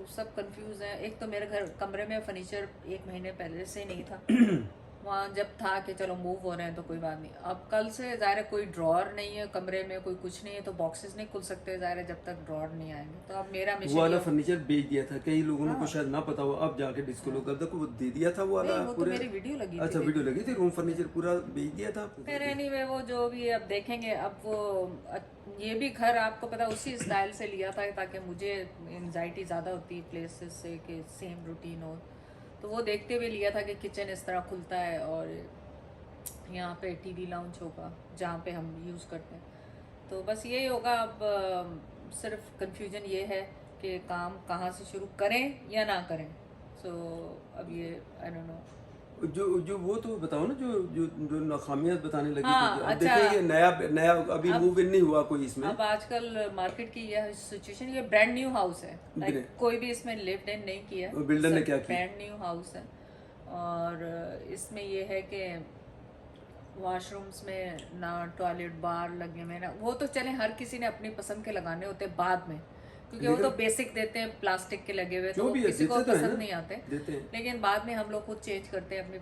सब कंफ्यूज हैं। एक तो मेरे घर कमरे में फर्नीचर 1 महीने पहले से नहीं था। वहाँ जब था कि चलो मूव हो रहे हैं तो कोई बात नहीं। अब कल से ज़ाहिर है कोई ड्रॉर नहीं है कमरे में, कोई कुछ नहीं है, तो बॉक्सेस नहीं खुल सकते ज़ाहिर है जब तक ड्रॉर नहीं आएंगे। तो अब मेरा वो मिशन ये वाला हो। फर्नीचर बेच दिया था, कई लोगों को हाँ शायद ना पता हो, अब जाके डिस्क्लोज कर दो कि वो दे दिया था वो नहीं, वाला वो तो पूरे। मेरी वीडियो लगी थी अच्छा, वीडियो लगी थी, रूम देखिए। फर्नीचर पूरा बेच दिया था। खैर एनीवे वो जो भी है, अब देखेंगे। अब वो ये भी घर आपको पता उसी स्टाइल से लिया था ताकि मुझे एंजाइटी ज़्यादा होती है प्लेसेस से कि सेम रूटीन हो। तो वो देखते हुए लिया था कि किचन इस तरह खुलता है और यहाँ पे टीवी लाउंज होगा जहाँ पे हम यूज़ करते हैं। तो बस यही होगा। अब सिर्फ कंफ्यूजन ये है कि काम कहाँ से शुरू करें या ना करें। सो अब ये आई डोंट नो। जो जो वो तो बताओ ना, जो जो जो नाकामियात बताने लगी थी। हाँ अब अच्छा। देखिए ये नया नया अभी अब मूव इन नहीं हुआ कोई इसमें। अब आजकल मार्केट की यह सिचुएशन, ये ब्रांड न्यू हाउस है। लाइक कोई भी इसमें लिव्ड इन नहीं किया, बिल्डर ने सब क्या किया? ब्रांड न्यू हाउस है। और इसमें ये है कि वॉशरूम्स में ना टॉयलेट बार लगे हुए ना, वो तो चले हर किसी ने अपनी पसंद के लगाने होते हैं बाद में, क्योंकि वो तो लेकिन बेसिक देते हैं प्लास्टिक के लगे हुए, तो जो वो भी है किसी को देते तो है पसंद ना, नहीं आते। देते हैं। लेकिन बाद में हम लोग खुद चेंज करते हैं अपने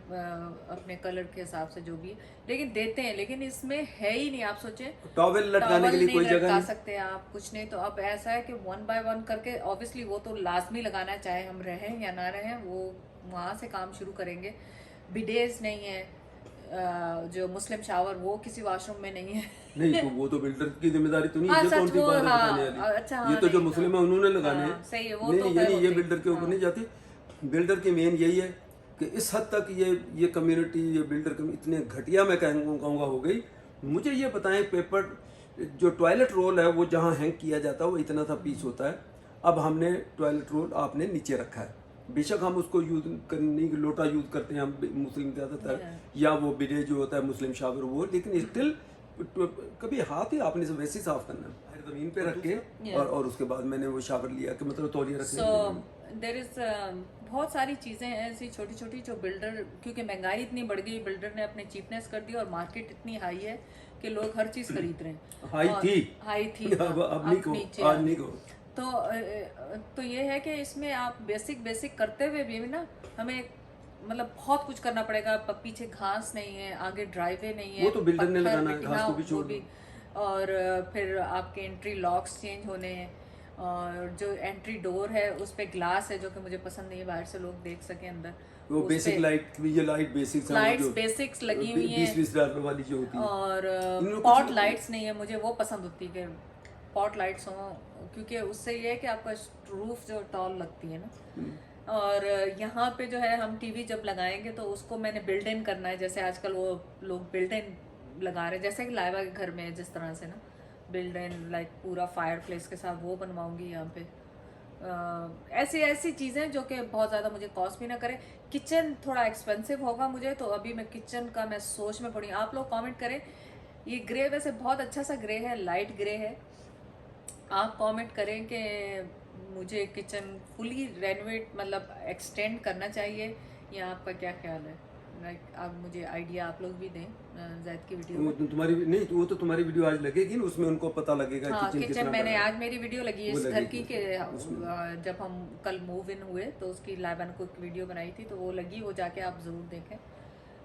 अपने कलर के हिसाब से जो भी है, लेकिन देते हैं। लेकिन इसमें है ही नहीं, आप सोचें टॉवेल लटकाने टॉवल के लिए नहीं कोई जगह लटका नहीं। सकते आप, कुछ नहीं। तो अब ऐसा है कि 1 बाय 1 करके ऑब्वियसली वो तो लाजमी लगाना है, चाहे हम रहें या ना रहें, वो वहाँ से काम शुरू करेंगे। बिडेज नहीं है, जो मुस्लिम शावर वो किसी वॉशरूम में नहीं है। नहीं तो वो तो बिल्डर की जिम्मेदारी तो नहीं है, हाँ ये कौन सच सी वो, बात है बताने हाँ वाली। अच्छा, ये हाँ तो जो नहीं मुस्लिम है हाँ, उन्होंने लगाने हैं। हाँ सही है, वो नहीं तो नहीं, खैर यानी ये होते बिल्डर के ऊपर हाँ। नहीं जाती। बिल्डर की मेन यही है कि इस हद तक ये कम्युनिटी, ये बिल्डर इतने घटिया मैं कहूँगा हो गई। मुझे ये बताएं, पेपर जो टॉयलेट रोल है वो जहाँ हैंग किया जाता है वो इतना सा पीस होता है। अब हमने टॉयलेट रोल आपने नीचे रखा है, बेशक हम उसको यूज करने की लोटा यूज करते हैं हम मुस्लिम ज़्यादातर, या वो बिडे जो होता है मुस्लिम शावर वो, लेकिन स्टिल कभी हाथ ही आपने से वैसे ही साफ करना है जमीन पे रख के। और उसके बाद मैंने वो शावर लिया कि मतलब तौलिया रखने के लिए। देर इज बहुत सारी चीज़ें हैं ऐसी छोटी छोटी जो बिल्डर, क्योंकि महंगाई इतनी बढ़ गई, बिल्डर ने अपने चीपनेस कर दी और मार्केट इतनी हाई है कि लोग हर चीज़ खरीद रहे हैं। हाई थी, हाई थी अब नहीं को, नीचे आज नहीं को। तो ये है कि इसमें आप बेसिक बेसिक करते हुए भी ना हमें मतलब बहुत कुछ करना पड़ेगा। पीछे घास नहीं है, आगे ड्राइवे नहीं है, वो तो बिल्डर ने पत्थर लगाना है, मिट्टी, घास हाँ को भी वो छोड़ भी। दो। और फिर आपके एंट्री लॉक्स चेंज होने हैं, और जो एंट्री डोर है उस पे ग्लास है जो कि मुझे पसंद नहीं है, बाहर से लोग देख सके अंदर। वो बेसिक लाइट, ये लाइट बेसिक्स हैं, वो लाइट्स जो बेसिक्स लगी हुई हैं, 20-20 डॉलर वाली जो होती है। और इन लोग पॉट कुछ लाइट्स नहीं है, मुझे वो पसंद होती है कि पॉट लाइट्स हों, क्योंकि उससे ये है कि आपका रूफ जो टॉल लगती है ना। और यहाँ पे जो है हम टीवी जब लगाएंगे तो उसको मैंने बिल्ड इन करना है, जैसे आजकल वो लोग बिल्ड इन लगा रहे हैं, जैसे कि लाइबा के घर में है जिस तरह से ना बिल्ड इन, लाइक पूरा फायर प्लेस के साथ वो बनवाऊंगी यहाँ पे। ऐसी ऐसी चीज़ें जो कि बहुत ज़्यादा मुझे कॉस्ट भी ना करे। किचन थोड़ा एक्सपेंसिव होगा मुझे, तो अभी मैं किचन का मैं सोच में पड़ी। आप लोग कमेंट करें, ये ग्रे वैसे बहुत अच्छा सा ग्रे है, लाइट ग्रे है। आप कमेंट करें कि मुझे किचन फुली रेनोवेट मतलब एक्सटेंड करना चाहिए, या आपका क्या ख्याल है। लाइक आप मुझे आइडिया आप लोग भी दें जैद की वीडियो वो में। तो तुम्हारी नहीं, वो तो तुम्हारी वीडियो आज लगेगी ना, उसमें उनको पता लगेगा हाँ किचन किचन कितना मैंने बड़ा है। आज मेरी वीडियो लगी है वो इस घर लगेगी की कि उसमें। जब हम कल मूव इन हुए तो उसकी लाइबन को वीडियो बनाई थी, तो वो लगी, वो जाके आप ज़रूर देखें।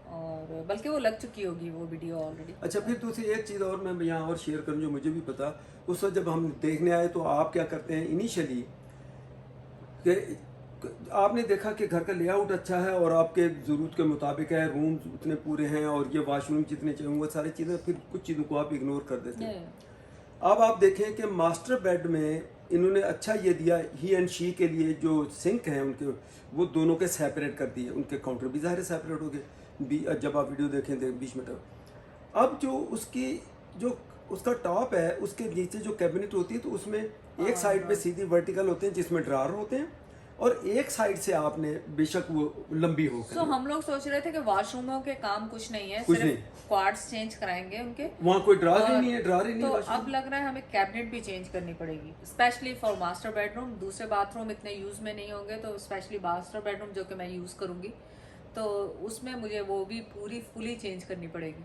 और बल्कि वो लग चुकी होगी वो वीडियो ऑलरेडी। अच्छा, फिर दूसरी एक चीज़ और मैं यहाँ और शेयर करूँ जो मुझे भी पता। उस वक्त जब हम देखने आए तो आप क्या करते हैं इनिशियली, कि आपने देखा कि घर का लेआउट अच्छा है और आपके ज़रूरत के मुताबिक है, रूम उतने पूरे हैं और ये वॉशरूम जितने चाहिए वो सारी चीज़ें, फिर कुछ चीज़ों को आप इग्नोर कर देते हैं। अब आप देखें कि मास्टर बेड में इन्होंने अच्छा ये दिया, ही एंड शी के लिए जो सिंक हैं उनके, वो दोनों के सेपरेट कर दिए, उनके काउंटर भी ज़ाहिर सेपरेट हो गए। जब आप वीडियो देखें बीच में अब जो उसकी जो उसका टॉप है, उसके नीचे जो कैबिनेट होती है, तो उसमें एक साइड पे सीधी वर्टिकल होते हैं जिसमें ड्रार होते हैं, और एक साइड से आपने बेशक वो लंबी हो सो हम लोग सोच रहे थे कि वॉशरूमों के काम कुछ नहीं है, कुछ सिर्फ नहीं, क्वार्ट्स चेंज कराएंगे उनके। वहाँ कोई ड्रार ही और नहीं है, ड्रार ही नहीं तो है अब washroom। लग रहा है हमें कैबिनेट भी चेंज करनी पड़ेगी, स्पेशली फॉर मास्टर बेडरूम। दूसरे बाथरूम इतने यूज में नहीं होंगे, तो स्पेशली मास्टर बेडरूम जो कि मैं यूज करूंगी, तो उसमें मुझे वो भी पूरी फुली चेंज करनी पड़ेगी।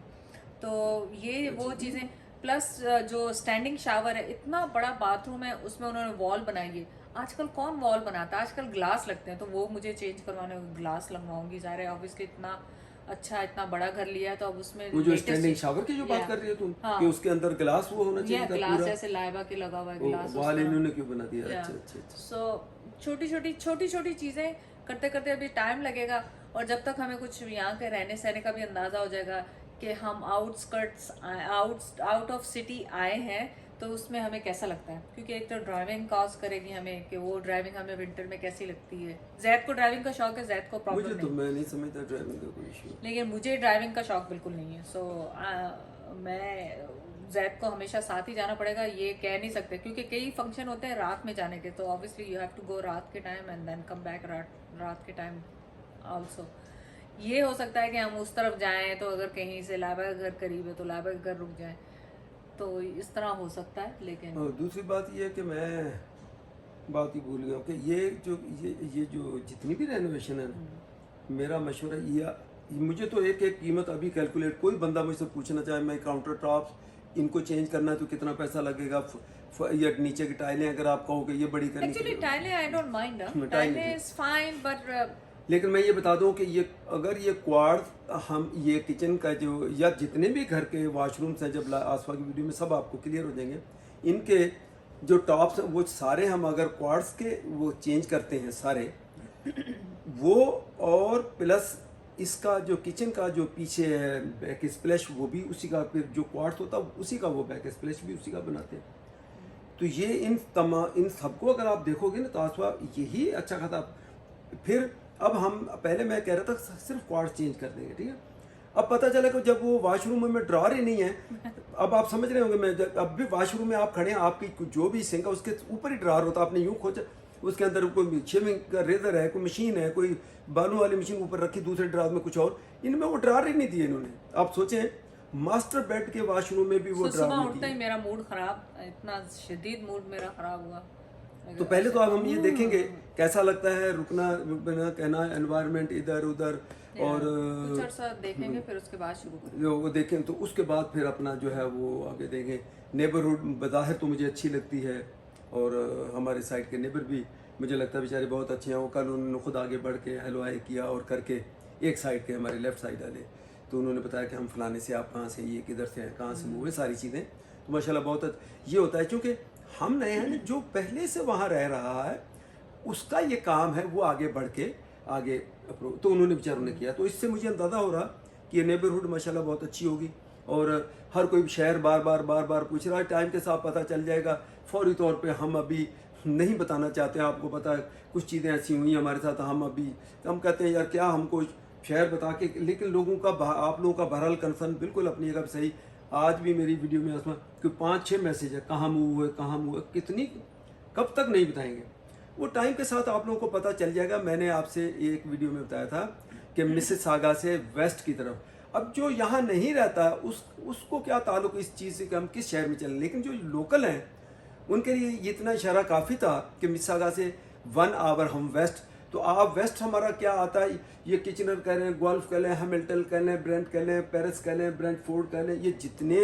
तो ये वो चीज़ें, प्लस जो स्टैंडिंग शावर है, इतना बड़ा बाथरूम है, उसमें उन्होंने वॉल बनाई है। आजकल कौन वॉल बनाता है, आजकल ग्लास लगते हैं, तो वो मुझे चेंज करवाने ग्लास लगवाऊंगी। ज़ाहिर है ऑब्वियसली इतना अच्छा इतना बड़ा घर लिया है तो अब उसमें वो जो लेटेस्ट स्टैंडिंग शावर की जो बात या कर रही है तुम, हाँ कि उसके अंदर ग्लास वो होना या चाहिए था ग्लास पूरा, ऐसे लाइबा के लगा हुआ है ग्लास उस वाल तरह। इन्होंने क्यों बना दिया? या अच्छा अच्छा अच्छा। सो छोटी छोटी चीज़ें करते करते अभी टाइम लगेगा, और जब तक हमें कुछ यहाँ के रहने सहने का भी अंदाज़ा हो जाएगा कि हम आउटस्कर्ट्स आउट ऑफ सिटी आए हैं, तो उसमें हमें कैसा लगता है, क्योंकि एक तो ड्राइविंग कॉज करेगी हमें कि वो ड्राइविंग हमें विंटर में कैसी लगती है। जैद को ड्राइविंग का शौक है, जैद को मुझे प्रॉब्लम तो नहीं, मैं नहीं समझता ड्राइविंग का कोई इशू। लेकिन मुझे ड्राइविंग का शौक बिल्कुल नहीं है। सो मैं जैद को हमेशा साथ ही जाना पड़ेगा, ये कह नहीं सकते, क्योंकि कई फंक्शन होते हैं रात में जाने के, तो obviously you have to go रात के time and then come back रात के टाइम आल्सो। ये हो सकता है कि हम उस तरफ जाएं, तो अगर कहीं से लाइबा का घर करीब है तो लाइबा का घर रुक जाएं, तो इस तरह हो सकता है। लेकिन और दूसरी बात ये है कि मैं बात ही भूल गया हूँ कि ये जो जितनी भी रेनोवेशन है ना, मेरा मशवरा मुझे तो एक एक कीमत अभी कैलकुलेट, कोई बंदा मुझसे पूछना चाहे मैं काउंटर टॉप्स इनको चेंज करना है तो कितना पैसा लगेगा, या नीचे की टाइलें अगर आप कहोगे ये बड़ी करनी एक्चुअली टाइलें आई डोंट माइंड, टाइलें टाइलें इज फाइन, बट लेकिन मैं ये बता दूं कि ये अगर ये क्वार्ट्ज हम ये किचन का जो या जितने भी घर के वॉशरूम्स हैं, जब आसपास की वीडियो में सब आपको क्लियर हो जाएंगे, इनके जो टॉप्स हैं वो सारे हम अगर क्वार्ट्ज के वो चेंज करते हैं सारे वो, और प्लस इसका जो किचन का जो पीछे है बैक स्प्लैश वो भी उसी का, फिर जो क्वार्ट्ज होता है उसी का वो बैक स्प्लैश भी उसी का बनाते हैं। तो ये इन सबको अगर आप देखोगे ना तो आसपास यही अच्छा खासा। फिर अब हम पहले मैं कह रहा था सिर्फ क्वार्ट्ज चेंज कर देंगे, ठीक है। अब पता चला कि जब वो वॉशरूम में ड्रॉर ही नहीं है, अब आप समझ रहे होंगे, मैं अब भी वॉशरूम में आप खड़े हैं, आपकी जो भी सिंक है उसके ऊपर ही ड्रॉर होता है, आपने यूँ खोजा उसके अंदर कोई शेविंग का रेजर है, कोई मशीन है, कोई बालों वाली मशीन ऊपर रखी, दूसरे ड्रॉर में कुछ और, इनमें वो ड्रॉर ही नहीं दिए इन्होंने। आप सोचें मास्टर बेड के वॉशरूम में भी वो ड्रॉर सुबह नहीं उठते ही दिए। मेरा मूड खराब, इतना शदीद मूड मेरा खराब हुआ। तो पहले तो अब हम ये देखेंगे कैसा लगता है रुकना रुकना कहना, एनवायरनमेंट इधर उधर, और कुछ अर्सा देखेंगे फिर उसके बाद शुरू करेंगे। जो वो देखें तो उसके बाद फिर अपना जो है वो आगे देंगे। नेबरहुड बज़ाहिर तो मुझे अच्छी लगती है, और हमारे साइड के नेबर भी मुझे लगता है बेचारे बहुत अच्छे हैं। वो कल उन्होंने खुद आगे बढ़ के हेलो हाय किया, और करके एक साइड के हमारे लेफ़्ट साइड वाले, तो उन्होंने बताया कि हम फलाने से, आप कहाँ से, ये किधर से हैं, कहाँ से, वो सारी चीज़ें। तो माशाल्लाह बहुत ये होता है, क्योंकि हम नए हैं, जो पहले से वहाँ रह रहा है उसका ये काम है वो आगे बढ़ के आगे तो उन्होंने बेचारों ने किया। तो इससे मुझे अंदाज़ा हो रहा कि ये नेबरहुड माशाल्लाह बहुत अच्छी होगी, और हर कोई शहर बार बार पूछ रहा है। टाइम के साथ पता चल जाएगा, फौरी तौर पे हम अभी नहीं बताना चाहते हैं। आपको पता है कुछ चीज़ें ऐसी हुई हमारे साथ, हम कहते हैं यार क्या हमको शहर बता के, लेकिन लोगों का आप लोगों का बहरहाल कंसर्न बिल्कुल अपनी जगह सही। आज भी मेरी वीडियो में आसमान कि 5-6 मैसेज है, कहाँ मूव हुए, कहाँ मूव हुए, कितनी कब तक नहीं बताएंगे, वो टाइम के साथ आप लोगों को पता चल जाएगा। मैंने आपसे एक वीडियो में बताया था कि मिसिसागा से वेस्ट की तरफ, अब जो यहाँ नहीं रहता उसको क्या ताल्लुक इस चीज़ से कि हम किस शहर में चलें, लेकिन जो लोकल हैं उनके लिए इतना इशारा काफ़ी था कि मिसिसागा से 1 आवर हम वेस्ट। तो आप वेस्ट हमारा क्या आता है, ये किचनर कह लें, गोल्फ कह लें, हैमिल्टन कह लें, ब्रेंट कह लें, पेरिस कह लें, ब्रेंटफोर्ड कह लें, ये जितने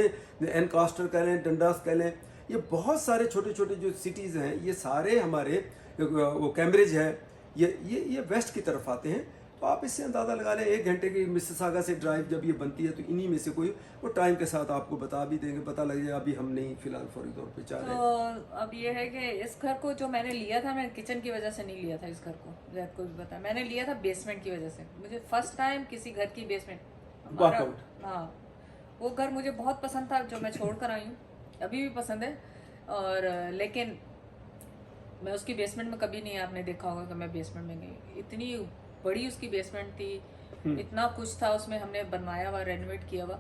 एनकास्टर कह लें, डंडास कह लें, ये बहुत सारे छोटे छोटे जो सिटीज़ हैं, ये सारे हमारे वो कैम्ब्रिज है, ये वेस्ट की तरफ आते हैं। तो आप इससे अंदाज़ा लगा लें 1 घंटे की मिसिसागा से ड्राइव जब ये बनती है, तो इन्हीं में से कोई वो टाइम के साथ आपको बता भी देंगे, पता लग जाएगा। अभी हम नहीं फिलहाल फौरी तौर पे चाह रहे हैं। तो अब ये है कि इस घर को जो मैंने लिया था, मैं किचन की वजह से नहीं लिया था। इस घर को जैद को भी पता है, मैंने लिया था बेसमेंट की वजह से। मुझे फर्स्ट टाइम किसी घर की बेसमेंट, हाँ, वो घर मुझे बहुत पसंद था जो मैं छोड़ कर आई हूँ, अभी भी पसंद है। और लेकिन मैं उसकी बेसमेंट में कभी नहीं, आपने देखा होगा कि मैं बेसमेंट में गई। इतनी बड़ी उसकी बेसमेंट थी, इतना कुछ था उसमें, हमने बनवाया हुआ, रेनोवेट किया हुआ,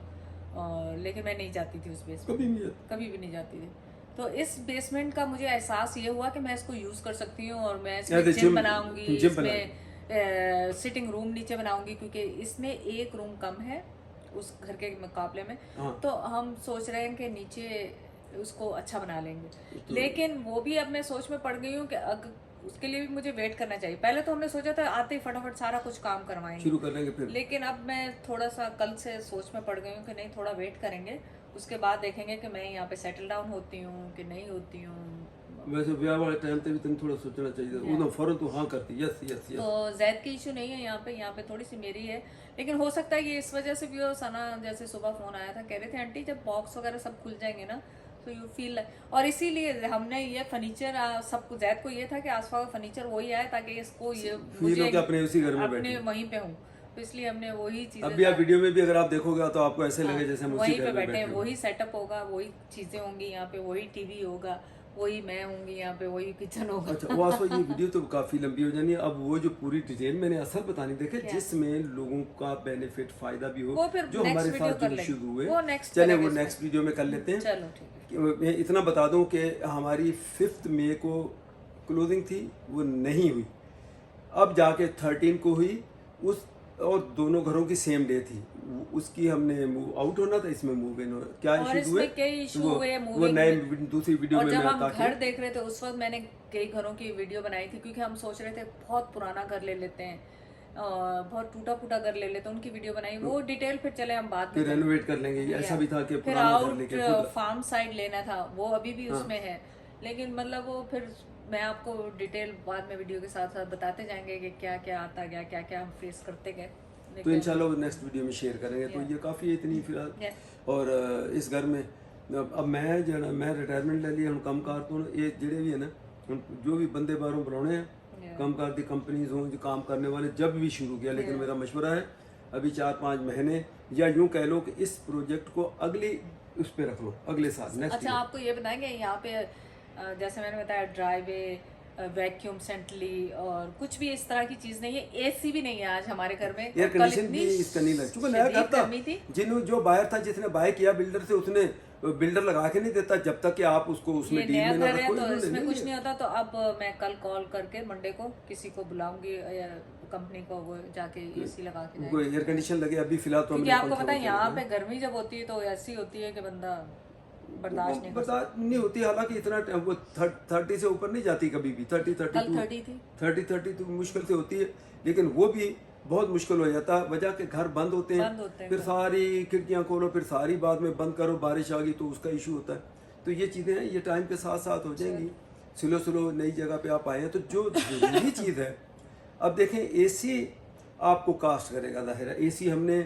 और लेकिन मैं नहीं जाती थी उस बेसमेंट, कभी भी नहीं जाती थी। तो इस बेसमेंट का मुझे एहसास ये हुआ कि मैं इसको यूज़ कर सकती हूँ, और मैं इसमें जिम बनाऊंगी, इसमें सिटिंग रूम नीचे बनाऊंगी, क्योंकि इसमें एक रूम कम है उस घर के मुकाबले में। तो हम सोच रहे हैं कि नीचे उसको अच्छा बना लेंगे। लेकिन वो भी अब मैं सोच में पड़ गई हूँ कि उसके लिए भी मुझे वेट करना चाहिए। पहले तो हमने सोचा था आते ही फटाफट सारा कुछ काम करवाएंगे, शुरू कर लेंगे फिर, लेकिन अब मैं थोड़ा सा कल से सोच में पड़ गई हूँ कि नहीं, थोड़ा वेट करेंगे, उसके बाद देखेंगे कि मैं यहाँ पे सेटल डाउन होती हूँ कि नहीं होती हूँ। वैसे ब्याह वाले टाइम पे भी तुम थोड़ा सोचना चाहिए था, उन्होंने फौरन तो हाँ करती, यस यस यस। तो जैद की इशू नहीं है यहाँ पे थोड़ी सी मेरी है, लेकिन हो सकता है ये इस वजह से भी हो। सना जैसे सुबह फोन आया था, कह रहे थे आंटी जब बॉक्स वगैरह सब खुल जाएंगे ना तो यू फील, और इसीलिए हमने ये फर्नीचर सबको, जैद को ये था कि आसपास का फर्नीचर वही आए ताकि इसको ये फील हो कि अपने उसी घर में अपने बैठे। वहीं पे हूँ, तो इसलिए हमने वही चीजें, अभी आप वीडियो में भी अगर आप देखोगे तो आपको ऐसे लगे जैसे हम उसी वहीं घर पे में बैठे बैठे हैं, हो। वही सेटअप होगा, वही चीजें होंगी यहाँ पे, वही टीवी होगा, वही मैं होंगी यहाँ पे, वही किचन होगा। अच्छा वो आसो, ये वीडियो तो काफी लंबी हो जानी है। अब वो जो पूरी डिटेल मैंने असल बतानी देखे क्या? जिसमें लोगों का बेनिफिट फायदा भी वो हो, फिर जो next हमारे वीडियो साथ कर जो लेंगे। शुरू हुए, वो next चले करेंगे वो इसमें। नेक्स्ट वीडियो में कर लेते हैं। चलो ठीक है। कि मैं इतना बता दूं कि हमारी 5 मई को क्लोजिंग थी, वो नहीं हुई, अब जाके 13 को हुई उस, और दोनों घरों की सेम डे थी, उसकी हमने मूव आउट होना था, इसमें मूव इन होना। क्या और इश्यूज हुए? इसमें कई इशू वो- हुए वो मूविंग नए में। दूसरी वीडियो और में जब मैं हम ताकि घर देख रहे थे उस वक्त मैंने कई घरों की वीडियो बनाई थी, क्योंकि हम सोच रहे थे बहुत पुराना घर ले लेते हैं, बहुत टूटा फूटा घर ले लेते हैं, उनकी वीडियो बनाई। वो डिटेल फिर चले हम बाद में फिर रेनोवेट कर लेंगे, करेंगे। ऐसा भी था कि फिर पुराना घर आउट लेके खुद फार्म साइड लेना था, वो अभी भी हाँ। उसमें है, लेकिन मतलब वो फिर मैं आपको डिटेल बाद में वीडियो के साथ साथ बताते जाएंगे कि क्या क्या आता गया, क्या क्या हम फेस करते गए। तो इंशाल्लाह नेक्स्ट वीडियो में शेयर करेंगे। तो ये काफ़ी है इतनी फिलहाल। और इस घर में अब मैं जो है ना, मैं रिटायरमेंट ले लिया, हम कम कार तो ये जेड़े भी है ना, हम जो भी बंदे बाहरों बुलाने हैं, कम कार दी कंपनीज हों जो काम करने वाले, जब भी शुरू किया, लेकिन मेरा मशवरा है अभी 4-5 महीने, या यूँ कह लो कि इस प्रोजेक्ट को अगली उस पर रख लो, अगले साल नेक्स्ट। अच्छा आपको ये बताएंगे यहाँ पे जैसे मैंने बताया ड्राईवे, वैक्यूम सेंटली और कुछ भी इस तरह की चीज नहीं है, एसी भी नहीं है आज हमारे घर में। एयर कंडीशन भी इसका नहीं लग चुका, नया घर था, जिन्होंने जो बायर था जिसने बाय किया बिल्डर से, उसने बिल्डर लगा के नहीं देता जब तक कि आप उसको उसमें डील में ना रखो। तो इसमें कुछ नहीं होता। तो अब मैं कल कॉल करके मंडे को किसी को बुलाऊंगी या कंपनी को, वो जाके एसी लगा के जाए, कोई एयर कंडीशन लगे। अभी फिलहाल तो क्योंकि आपको पता है यहाँ पे गर्मी जब होती है तो ऐसी होती है कि बंदा बर्दाश्त नहीं होती, हालांकि इतना वो 30 से ऊपर नहीं जाती कभी भी, 30 तो मुश्किल से होती है, लेकिन वो भी बहुत मुश्किल हो जाता है, वजह के घर बंद होते हैं, फिर सारी खिड़कियां खोलो, फिर सारी बाद में बंद करो, बारिश आ गई तो उसका इशू होता है। तो ये चीज़ें हैं, ये टाइम के साथ साथ हो जाएंगी। स्लो नई जगह पे आप आए हैं, तो जो जरूरी चीज़ है, अब देखें एसी आपको कास्ट करेगा, जाहिर है एसी हमने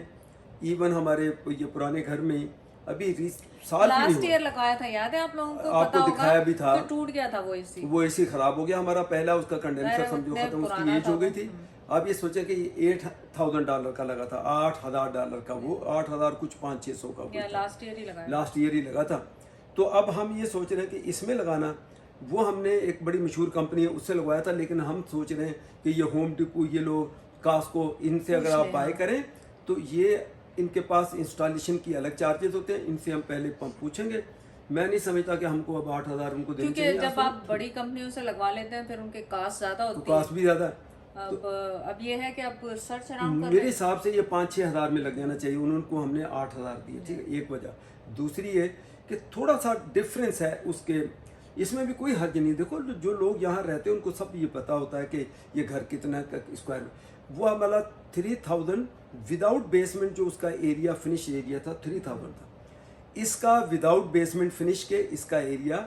इवन हमारे ये पुराने घर में अभी साल लास्ट ईयर लगाया था, याद है आप लोगों को? आपको दिखाया भी था, तो टूट गया था वो एसी खराब हो गया हमारा पहला, उसका कंडेंसर समझो खत्म, उसकी एज हो गई थी। आप ये सोचे कि $8,000 का लगा था, $8,000 का, वो 8,000 कुछ 500-600 का लास्ट ईयर ही लगाया, लास्ट ईयर ही लगा था। तो अब हम ये सोच रहे हैं कि इसमें लगाना, वो हमने एक बड़ी मशहूर कंपनी है उससे लगवाया था, लेकिन हम सोच रहे हैं कि ये होम डिपो, ये लोग कास्को, इनसे अगर आप बाय करें तो ये इनके पास इंस्टॉलेशन की अलग चार्जेस होते हैं, इनसे हम पहले पूछेंगे। मैं नहीं समझता कि हमको अब 8,000 उनको देना चाहिए, क्योंकि जब आप बड़ी कंपनियों से लगवा लेते हैं फिर उनके कास्ट ज्यादा होती है, कास्ट भी ज्यादा है। अब ये है कि आप सर्च अराउंड मेरे हिसाब से ये 5-6 हज़ार में लग जाना चाहिए, उनको हमने 8,000 दिए, ठीक है, एक वजह। दूसरी है कि थोड़ा सा डिफरेंस है उसके, इसमें भी कोई हर्ज नहीं। देखो जो लोग यहाँ रहते हैं उनको सब ये पता होता है कि ये घर कितना स्क्वायर, वो हमारा 3,000 विदाउट बेसमेंट, जो उसका एरिया फिनिश एरिया था 3,000 था, इसका विदाउट बेसमेंट फिनिश के इसका एरिया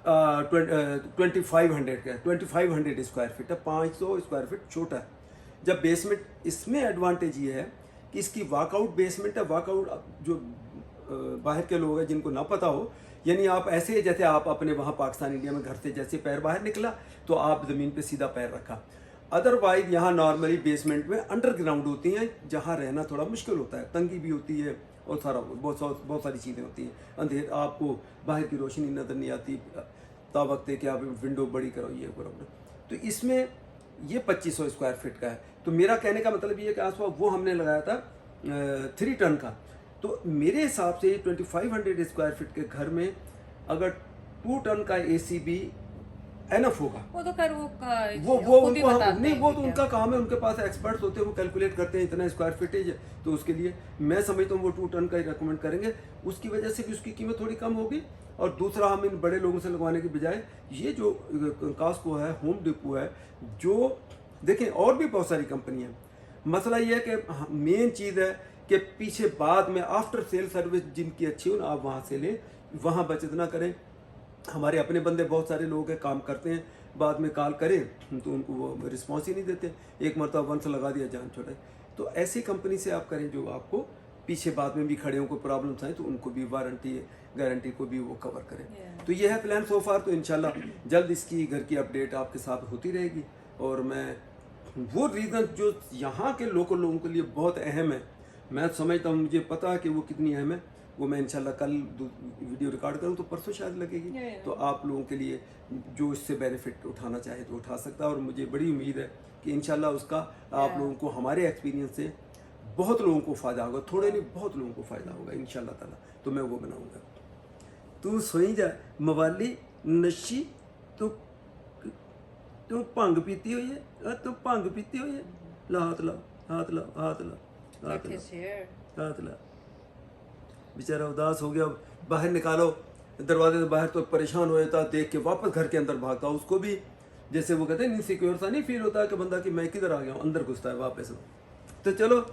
2,500 का, 2,500 स्क्वायर फीट है, 500 स्क्वायर फीट छोटा है। जब बेसमेंट, इसमें एडवांटेज ये है कि इसकी वॉकआउट बेसमेंट है। वॉकआउट जो बाहर के लोग हैं जिनको ना पता हो, यानी आप ऐसे जैसे आप अपने वहाँ पाकिस्तान इंडिया में घर से जैसे पैर बाहर निकला तो आप ज़मीन पे सीधा पैर रखा। अदरवाइज यहाँ नॉर्मली बेसमेंट में अंडरग्राउंड होती हैं, जहाँ रहना थोड़ा मुश्किल होता है, तंगी भी होती है और सारा बहुत सारी चीज़ें होती हैं। अंधेर, आपको बाहर की रोशनी नज़र नहीं आती, ता वक्त है कि आप विंडो बड़ी करो, ये करो। तो इसमें ये 2,500 स्क्वायर फीट का है। तो मेरा कहने का मतलब ये है कि आसपास वो हमने लगाया था 3 टन का। तो मेरे हिसाब से 2,500 स्क्वायर फीट के घर में अगर 2 टन का एसी भी एनफ होगा। वो तो खैर वो उनको नहीं, वो तो उनका काम है, उनके पास एक्सपर्ट्स होते हैं, वो कैलकुलेट करते हैं इतना स्क्वायर फीटेज है, तो उसके लिए मैं समझता हूँ वो 2 टन का ही रिकमेंड करेंगे। उसकी वजह से भी उसकी कीमत थोड़ी कम होगी। और दूसरा, हम इन बड़े लोगों से लगवाने के बजाय ये जो कास्को है, होम डिपो है, जो देखें और भी बहुत सारी कंपनी है। मसला ये है कि मेन चीज़ है कि पीछे बाद में आफ्टर सेल सर्विस जिनकी अच्छी हो ना, आप वहाँ से लें, वहाँ बचत ना करें। हमारे अपने बंदे बहुत सारे लोग हैं, काम करते हैं, बाद में कॉल करें तो उनको वो रिस्पॉन्स ही नहीं देते, एक मरतबा वंस लगा दिया जान छोड़ा। तो ऐसी कंपनी से आप करें जो आपको पीछे बाद में भी खड़े हों, कोई प्रॉब्लम्स आए तो उनको भी वारंटी गारंटी को भी वो कवर करें। तो ये है प्लान सो फार। तो इंशाल्लाह जल्द इसकी घर की अपडेट आपके साथ होती रहेगी। और मैं वो रीज़न जो यहाँ के लोकल लोगों के लिए बहुत अहम है, मैं समझता हूँ, मुझे पता है कि वो कितनी अहम है, वो मैं इंशाल्लाह कल वीडियो रिकॉर्ड करूँ तो परसों शायद लगेगी। तो आप लोगों के लिए जो इससे बेनिफिट उठाना चाहे तो उठा सकता है। और मुझे बड़ी उम्मीद है कि इंशाल्लाह उसका आप लोगों को, हमारे एक्सपीरियंस से बहुत लोगों को फ़ायदा होगा, थोड़े नहीं बहुत लोगों को फ़ायदा होगा इंशाल्लाह ताला। तो मैं वो बनाऊँगा। तू सोई जा मवाली नशी, तू तू भंग पीती हुई है, तू भंग पीती हुई है, ला हाथ ला, हाथ ला, हाथ ला, हाथ ला, हाथ ला। बेचारा उदास हो गया, बाहर निकालो दरवाजे से बाहर, तो परेशान हो जाता, देख के वापस घर के अंदर भागता। उसको भी जैसे वो कहते हैं इनसिक्योर सा नहीं फील होता कि बंदा कि मैं किधर आ गया हूँ, अंदर घुसता है वापस। तो चलो